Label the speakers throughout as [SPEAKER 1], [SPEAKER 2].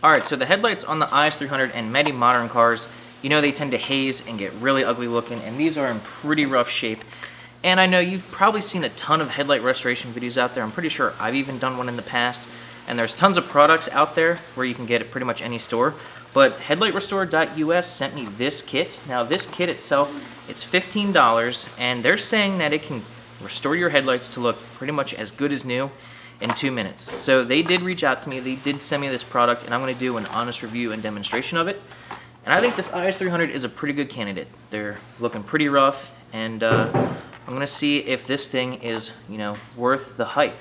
[SPEAKER 1] Alright, so the headlights on the IS300 and many modern cars, you know, they tend to haze and get really ugly looking, and these are in pretty rough shape. And I know you've probably seen a ton of headlight restoration videos out there. I'm pretty sure I've even done one in the past. And there's tons of products out there where you can get it pretty much any store. But HEADLIGHTRESTORE.US sent me this kit. Now this kit itself, it's $15, and they're saying that it can restore your headlights to look pretty much as good as new in 2 minutes. So they did reach out to me, they did send me this product, and I'm gonna do an honest review and demonstration of it. And I think this IS300 is a pretty good candidate. They're looking pretty rough, and I'm gonna see if this thing is, you know, worth the hype.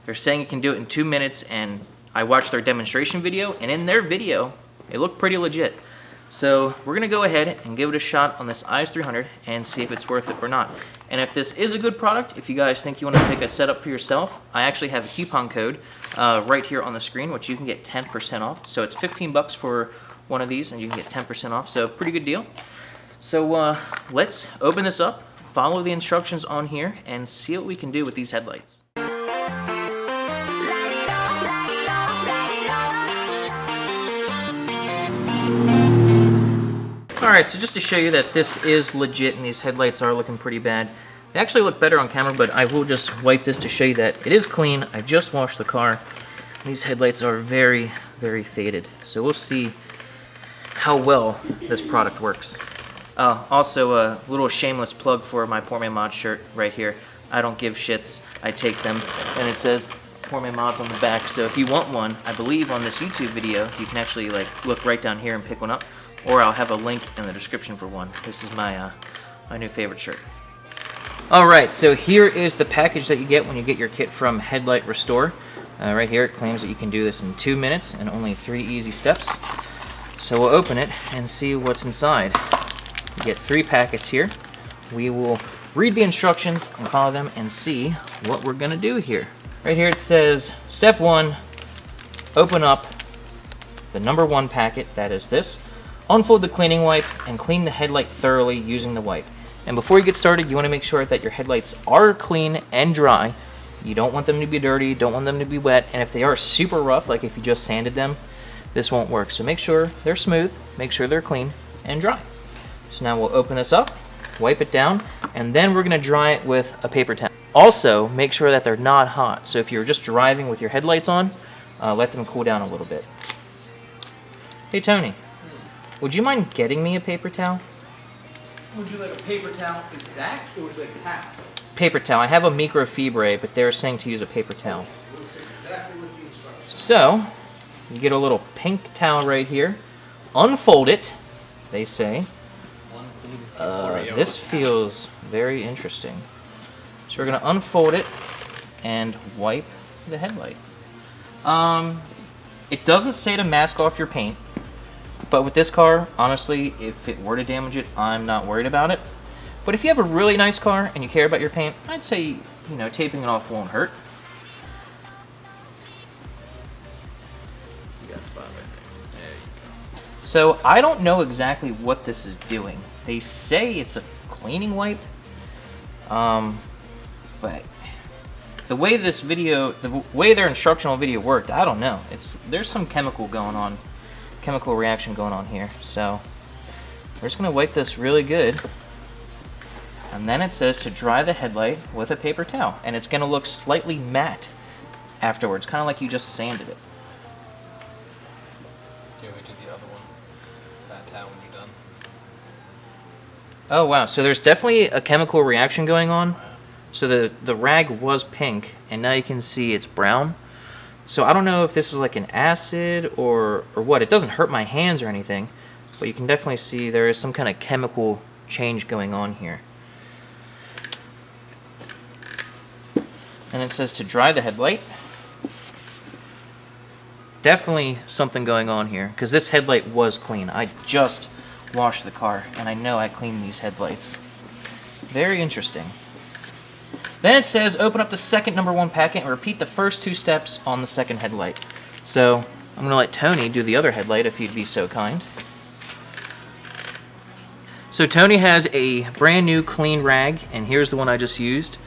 [SPEAKER 1] They're saying you can do it in 2 minutes, and I watched their demonstration video, and in their video, it looked pretty legit. So we're gonna go ahead and give it a shot on this IS300 and see if it's worth it or not. And if this is a good product, if you guys think you wanna pick a setup for yourself, I actually have a coupon code right here on the screen, which you can get 10% off. So it's 15 bucks for one of these, and you can get 10% off, so pretty good deal. So let's open this up, follow the instructions on here, and see what we can do with these headlights. Alright, so just to show you that this is legit and these headlights are looking pretty bad. They actually look better on camera, but I will just wipe this to show you that it is clean. I just washed the car. These headlights are very, very faded. So we'll see how well this product works. Also, a little shameless plug for my Poor Man Mod shirt right here. I don't give shits, I take them. And it says Poor Man Mods on the back, so if you want one, I believe on this YouTube video, you can actually like look right down here and pick one up. Or I'll have a link in the description for one. This is my my new favorite shirt. Alright, so here is the package that you get when you get your kit from Headlight Restore. Right here it claims that you can do this in 2 minutes and only 3 easy steps. So we'll open it and see what's inside. You get 3 packets here. We will read the instructions and follow them and see what we're gonna do here. Right here it says, step 1, open up the number 1 packet, that is this. Unfold the cleaning wipe and clean the headlight thoroughly using the wipe. And before you get started, you want to make sure that your headlights are clean and dry. You don't want them to be dirty, don't want them to be wet, and if they are super rough, like if you just sanded them, this won't work. So make sure they're smooth, make sure they're clean and dry. So now we'll open this up, wipe it down, and then we're going to dry it with a paper towel. Also, make sure that they're not hot. So if you're just driving with your headlights on, let them cool down a little bit. Hey Tony. Would you mind getting me a paper towel?
[SPEAKER 2] Would you like a paper towel exact, or would you like a towel?
[SPEAKER 1] Paper towel. I have a microfibre, but they're saying to use a paper towel. So, you get a little pink towel right here. Unfold it, they say. This feels very interesting. So we're going to unfold it and wipe the headlight. It doesn't say to mask off your paint. But with this car, honestly, if it were to damage it, I'm not worried about it. But if you have a really nice car and you care about your paint, I'd say, you know, taping it off won't hurt.
[SPEAKER 2] You got a spot right there. There you go.
[SPEAKER 1] So I don't know exactly what this is doing. They say it's a cleaning wipe, but the way this video, the way their instructional video worked, I don't know. There's some chemical reaction going on here. So we're just gonna wipe this really good, and then it says to dry the headlight with a paper towel, and it's gonna look slightly matte afterwards, kind of like you just sanded it.
[SPEAKER 2] Do you want me to do the other one? That towel when you're done.
[SPEAKER 1] Oh wow, so there's definitely a chemical reaction going on. So the rag was pink, and now you can see it's brown. So I don't know if this is like an acid or what. It doesn't hurt my hands or anything, but you can definitely see there is some kind of chemical change going on here. And it says to dry the headlight. Definitely something going on here, because this headlight was clean. I just washed the car, and I know I cleaned these headlights. Very interesting. Then it says open up the second number 1 packet and repeat the first 2 steps on the second headlight. So I'm going to let Tony do the other headlight if he'd be so kind. So Tony has a brand new clean rag, and here's the one I just used.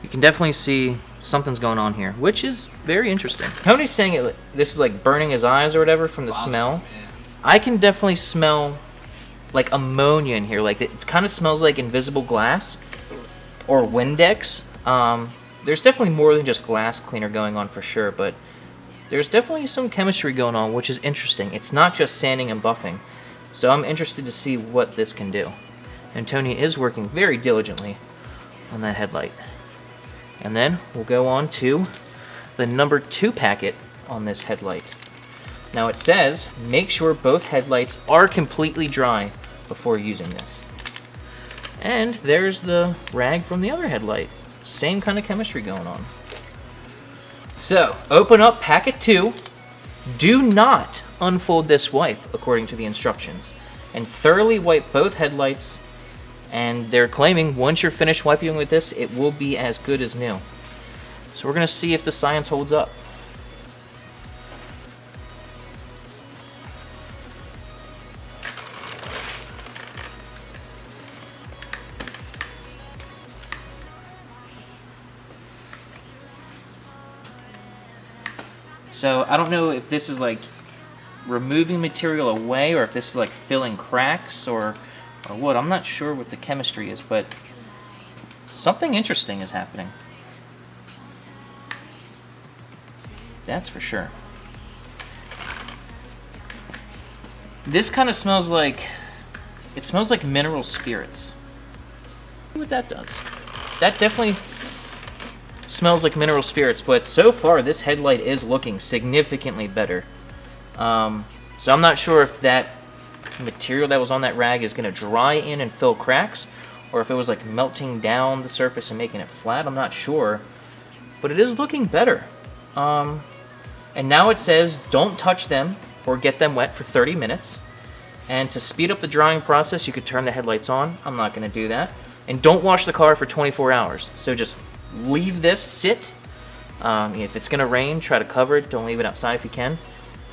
[SPEAKER 1] You can definitely see something's going on here, which is very interesting. Tony's saying this is like burning his eyes or whatever from the smell. I can definitely smell like ammonia in here. Like it kind of smells like invisible glass or Windex. There's definitely more than just glass cleaner going on for sure, but there's definitely some chemistry going on, which is interesting. It's not just sanding and buffing. So I'm interested to see what this can do. And Tony is working very diligently on that headlight. And then we'll go on to the number 2 packet on this headlight. Now it says, make sure both headlights are completely dry before using this. And there's the rag from the other headlight. Same kind of chemistry going on. So, open up packet 2. Do not unfold this wipe according to the instructions. And thoroughly wipe both headlights. And they're claiming once you're finished wiping with this, it will be as good as new. So we're going to see if the science holds up. So I don't know if this is like removing material away or if this is like filling cracks or what. I'm not sure what the chemistry is, but something interesting is happening. That's for sure. This kind of smells like, it smells like mineral spirits. See what that does. That definitely smells like mineral spirits, but so far this headlight is looking significantly better. So I'm not sure if that material that was on that rag is going to dry in and fill cracks, or if it was like melting down the surface and making it flat. I'm not sure, but it is looking better. And now it says don't touch them or get them wet for 30 minutes. And to speed up the drying process, you could turn the headlights on. I'm not going to do that. And don't wash the car for 24 hours. So just leave this sit. If it's going to rain, try to cover it. Don't leave it outside if you can.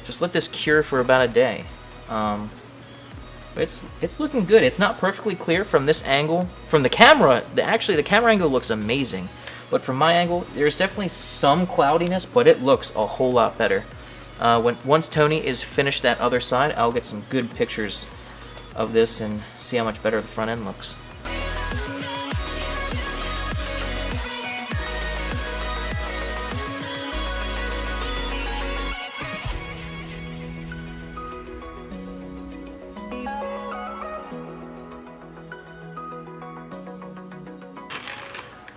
[SPEAKER 1] Just let this cure for about a day. But it's looking good. It's not perfectly clear from this angle. From the camera, actually the camera angle looks amazing. But from my angle, there's definitely some cloudiness, but it looks a whole lot better. Once Tony is finished that other side, I'll get some good pictures of this and see how much better the front end looks.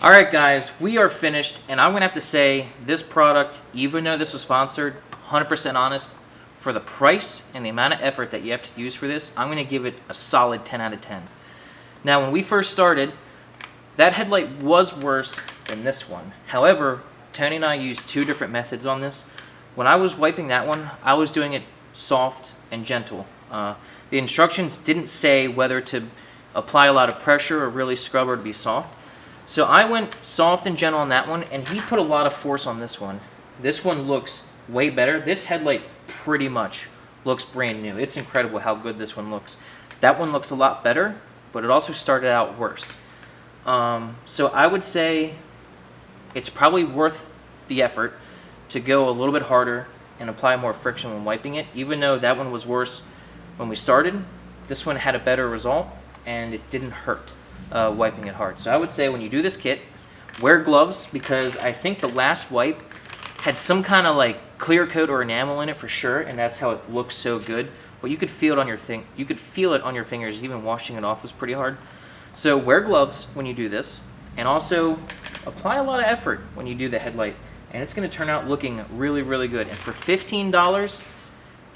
[SPEAKER 1] Alright guys, we are finished, and I'm going to have to say this product, even though this was sponsored, 100% honest, for the price and the amount of effort that you have to use for this, I'm going to give it a solid 10 out of 10. Now when we first started, that headlight was worse than this one. However, Tony and I used 2 different methods on this. When I was wiping that one, I was doing it soft and gentle. The instructions didn't say whether to apply a lot of pressure or really scrub or to be soft. So I went soft and gentle on that one, and he put a lot of force on this one. This one looks way better. This headlight pretty much looks brand new. It's incredible how good this one looks. That one looks a lot better, but it also started out worse. So I would say it's probably worth the effort to go a little bit harder and apply more friction when wiping it. Even though that one was worse when we started, this one had a better result, and it didn't hurt. Wiping it hard. So I would say when you do this kit, wear gloves, because I think the last wipe had some kind of like clear coat or enamel in it for sure, and that's how it looks so good. But you could feel it on your you could feel it on your fingers. Even washing it off was pretty hard. So wear gloves when you do this, and also apply a lot of effort when you do the headlight, and it's going to turn out looking really, really good. And for $15,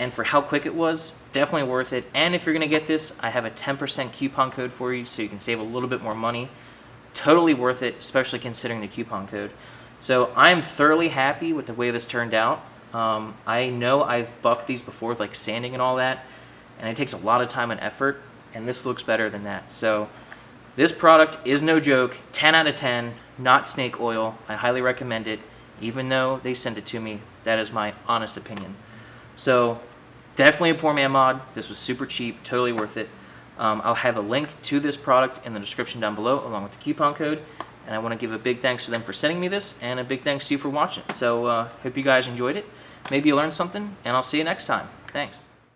[SPEAKER 1] and for how quick it was, definitely worth it. And if you're going to get this, I have a 10% coupon code for you, so you can save a little bit more money. Totally worth it, especially considering the coupon code. So I'm thoroughly happy with the way this turned out. I know I've buffed these before with like sanding and all that, and it takes a lot of time and effort, and this looks better than that. So this product is no joke. 10 out of 10, not snake oil. I highly recommend it. Even though they sent it to me, that is my honest opinion. So definitely a poor man mod. This was super cheap, totally worth it. I'll have a link to this product in the description down below along with the coupon code. And I want to give a big thanks to them for sending me this, and a big thanks to you for watching. So hope you guys enjoyed it. Maybe you learned something, and I'll see you next time. Thanks.